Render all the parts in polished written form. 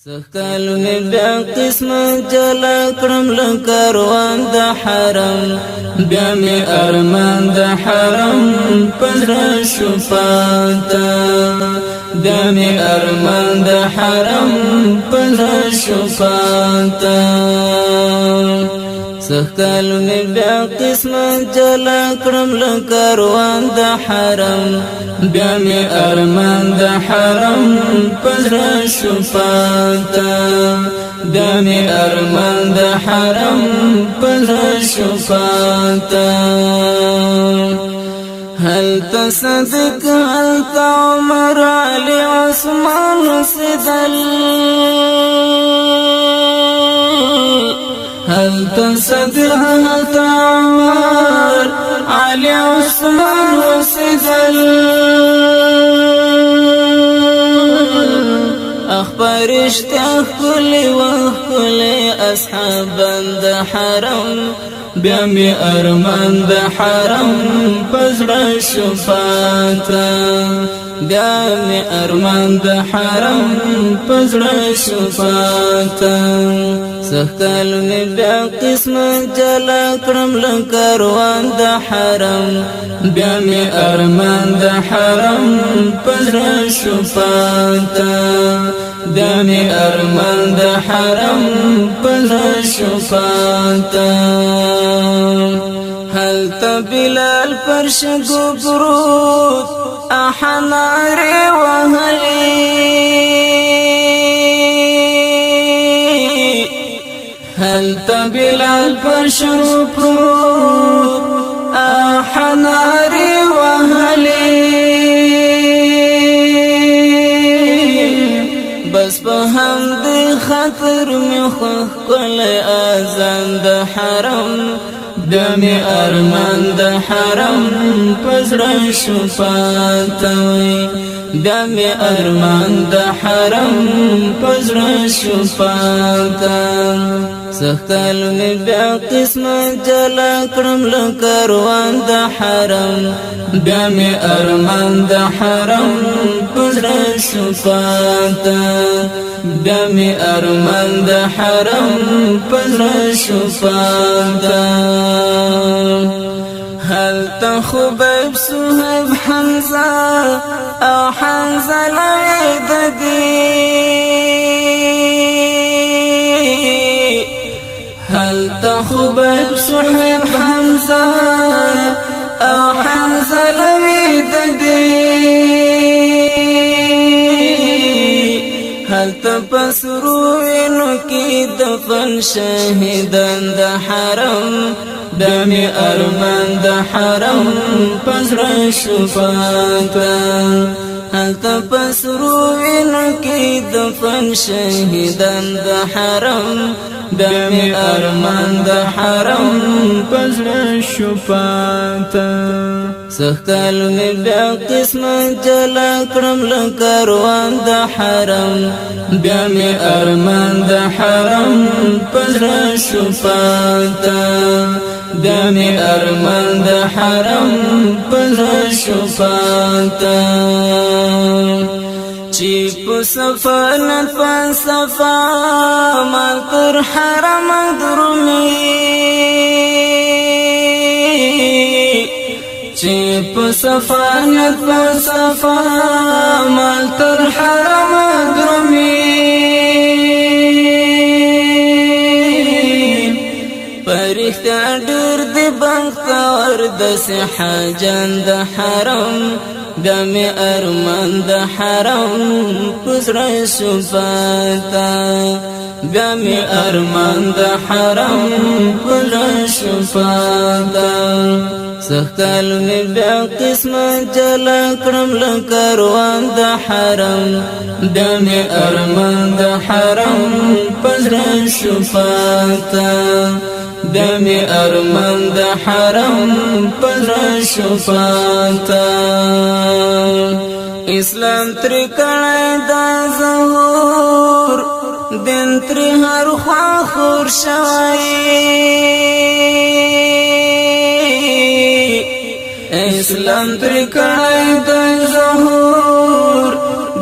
سخکالو می بیا قسمت جلا کرم لکروان دا حرم بیا می ارمان دا حرم پزر شفاتا بیا می ارمان دا حرم پزر شفاتا سخکالو می بیا قسمت جلا کرم لکروان دا حرم بیا می ارمان دا حرم پزر شفاتا بیا می ارمان دا حرم پزر شفاتا هل تصدق هل تعمر علی عثمان سدل هل تصدق هل تعمر علی عثمان سدل اخبار اشتاق كل وكل اصحابا دا حرم بیا می ارمان دا حرم پزر شفاتا بیا می ارمان دا حرم پزر شفاتا سخکالو می بیا قسمت جلا کرم لکروان دا حرم بیا می ارمان دا حرم پزر شفاتا بیا می ارمان دا حرم پزر شفاتا هل تبلال پرشگو برود احناری وهلی هل تبلال پرشگو برود احناری وهلی بس بهم دی خطر می خوخ کل آزان دا حرم بیا می ارمان دا حرم پزر شفاتا بیا می ارمان دا حرم پزر شفاتا سخکالو می بیا قسمت جلا کرم لکروان دا حرم بیا می ارمان دا حرم پزر شفاتا بیا می ارمان دا حرم پزر شفاتا هل تخبب صهيب حمزة او حمزة العددي هل تخبب صهيب حمزة او حمزة العددي هل تبصروا کی دفن شهیدان دا حرم بیا می ارمان دا حرم پزر شفاتا هل تبصروا کی دفن شهیدان دا حرم بیا می ارمان دا حرم پزر شفاتا سخکالو می بیا قسمت جلا کرم لکروان دا حرم بیا می ارمان دا حرم پزر شفاتا بیا می ارمان دا حرم پزر شفاتا چی پو صفانت فلسفا مال تر حرم درمی چی پو صفانت فلسفا مال تر حرم درمی پرختا ډیر دی بختور د حاجان د حرم بیا می ارمان د حرم پزر شفاتا بیا می ارمان د حرم پزر شفاتا سخکالو می بیا قسمت جلا کرم لکروان دا حرم بیا می ارمان دا حرم پزر شفاتا بیا می ارمان دا حرم پزر شفاتا اسلام تری کړی دا ظهور دین تری هر خوا خور شوی اسلام تری کړی دا ظهور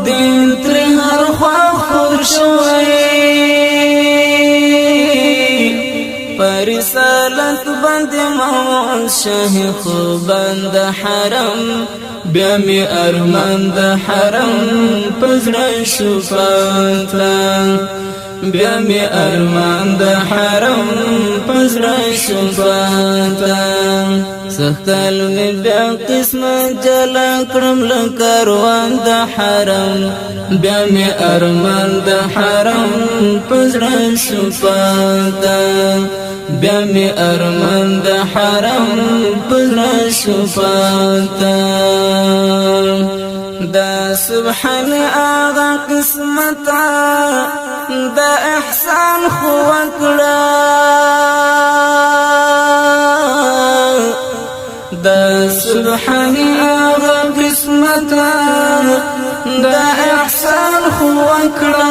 دین تری هر خوا خور شوی زیارت بند مول شه خوبان د حرم بیا می ارمان د حرم پزړه شو پاتلا بیا می ارمان د حرم پزړه شو پاتلا سختل می بیا قسمت جلا کړم لکاروان د حرم بیا می ارمان د حرم پزړه شو پاتلا بیا می ارمان د حرم پزړه شو پاتلا دا سبحان آغا قسمتا دا احسان خو وکړه دا سبحان آغا قسمتا دا احسان خو وکړه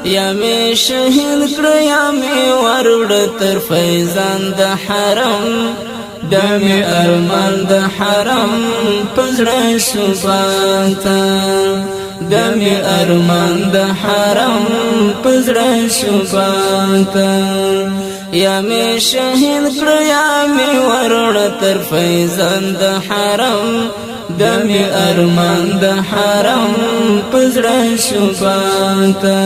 یا می شهید کړ یا می ورړ تر فیضان د حرم بیا می ارمان د حرم پزړه شو پاتلا بیا می ارمان د حرم پزړه شو پاتلا یا می شهید کړ یا می ورړ تر فیضان د حرم بیا می ارمان د حرم پزړه شو پاتلا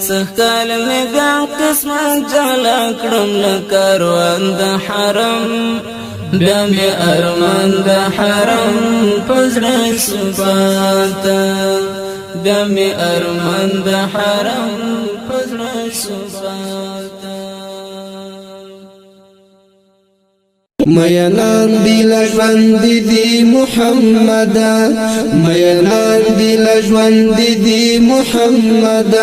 سخکال می بیا قسمت جلا کړم لکاروان د حرم بیا می ارمان د حرم پزړه شو پاتلا بیا می ارمان د حرم پزړه شو پاتلا مینان دی لژوند دی محمد مینان دی لژوند دی محمد